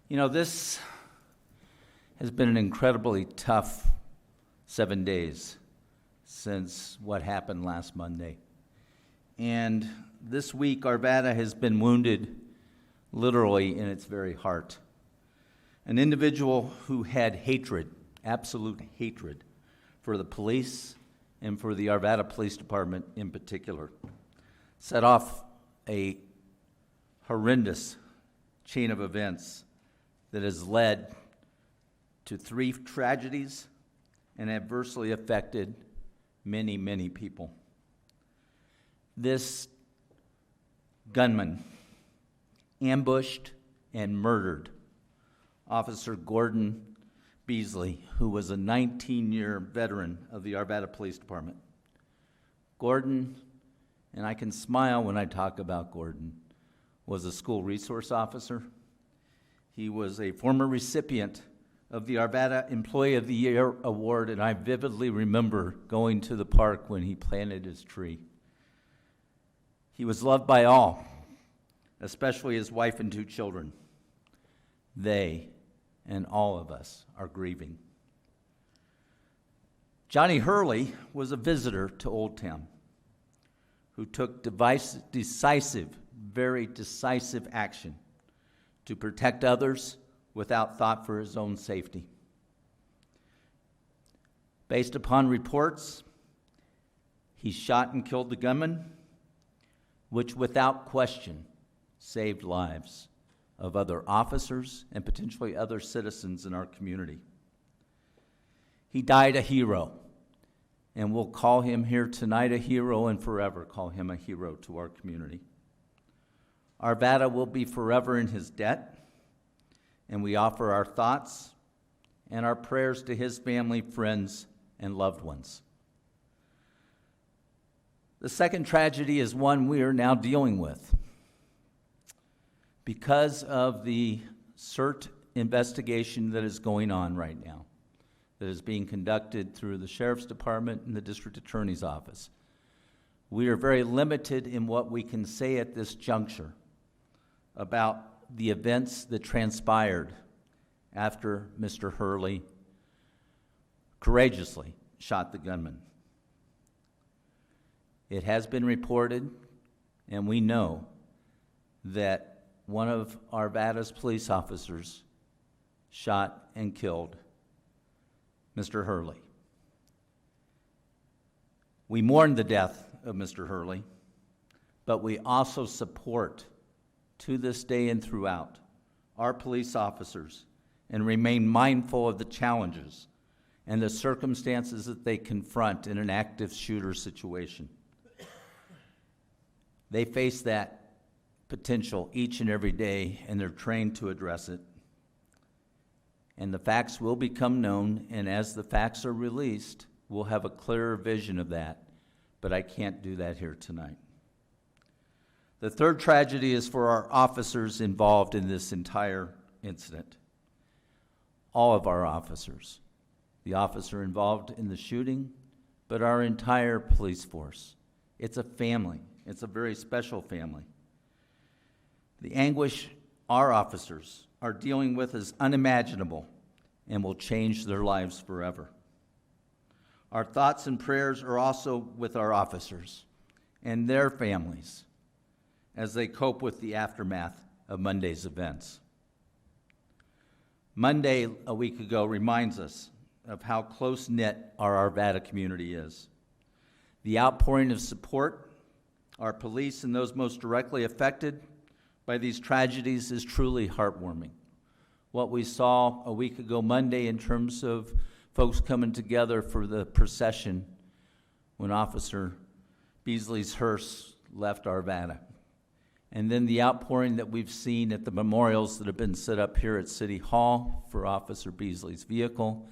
This has been an incredibly tough 7 days since what happened last Monday. And this week, Arvada has been wounded literally in its very heart. An individual who had hatred, absolute hatred, for the police and for the Arvada Police Department in particular, set off a horrendous chain of events that has led to 3 tragedies and adversely affected many, many people. This gunman ambushed and murdered Officer Gordon Beasley, who was a 19-year veteran of the Arvada Police Department. Gordon, and I can smile when I talk about Gordon, was a school resource officer. He was a former recipient of the Arvada Employee of the Year Award, and I vividly remember going to the park when he planted his tree. He was loved by all, especially his wife and 2 children. They and all of us are grieving. Johnny Hurley was a visitor to Olde Town who took decisive, very decisive action to protect others without thought for his own safety. Based upon reports, he shot and killed the gunman, which without question saved lives of other officers and potentially other citizens in our community. He died a hero, and we'll call him here tonight a hero and forever call him a hero to our community. Arvada will be forever in his debt, and we offer our thoughts and our prayers to his family, friends, and loved ones. The second tragedy is one we are now dealing with. Because of the CERT investigation that is going on right now, that is being conducted through the Sheriff's Department and the District Attorney's Office, we are very limited in what we can say at this juncture about the events that transpired after Mr. Hurley courageously shot the gunman. It has been reported, and we know that one of Arvada's police officers shot and killed Mr. Hurley. We mourn the death of Mr. Hurley, but we also support, to this day and throughout, our police officers and remain mindful of the challenges and the circumstances that they confront in an active shooter situation. They face that potential each and every day, and they're trained to address it. And the facts will become known, and as the facts are released, we'll have a clearer vision of that, but I can't do that here tonight. The third tragedy is for our officers involved in this entire incident. All of our officers. The officer involved in the shooting, but our entire police force. It's a family. It's a very special family. The anguish our officers are dealing with is unimaginable and will change their lives forever. Our thoughts and prayers are also with our officers and their families as they cope with the aftermath of Monday's events. Monday, a week ago, reminds us of how close-knit our Arvada community is. The outpouring of support, our police and those most directly affected by these tragedies is truly heartwarming. What we saw a week ago Monday in terms of folks coming together for the procession when Officer Beasley's hearse left Arvada. And then the outpouring that we've seen at the memorials that have been set up here at City Hall for Officer Beasley's vehicle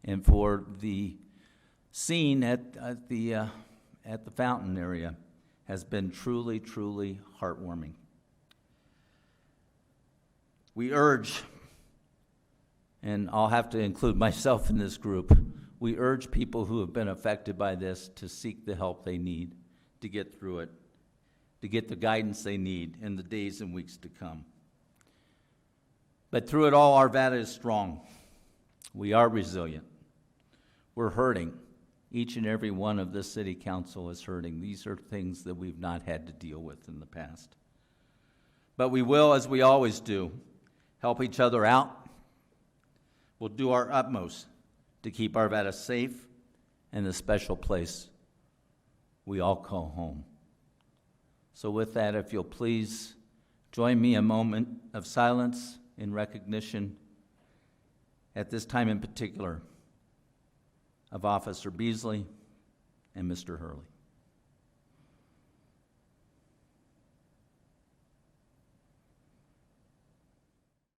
and for the scene at the fountain area has been truly, truly heartwarming. We urge, and I'll have to include myself in this group, we urge people who have been affected by this to seek the help they need to get through it, to get the guidance they need in the days and weeks to come. But through it all, Arvada is strong. We are resilient. We're hurting. Each and every one of this city council is hurting. These are things that we've not had to deal with in the past. But we will, as we always do, help each other out. We'll do our utmost to keep Arvada safe and the special place we all call home. So with that, if you'll please join me a moment of silence in recognition at this time in particular of Officer Beasley and Mr. Hurley.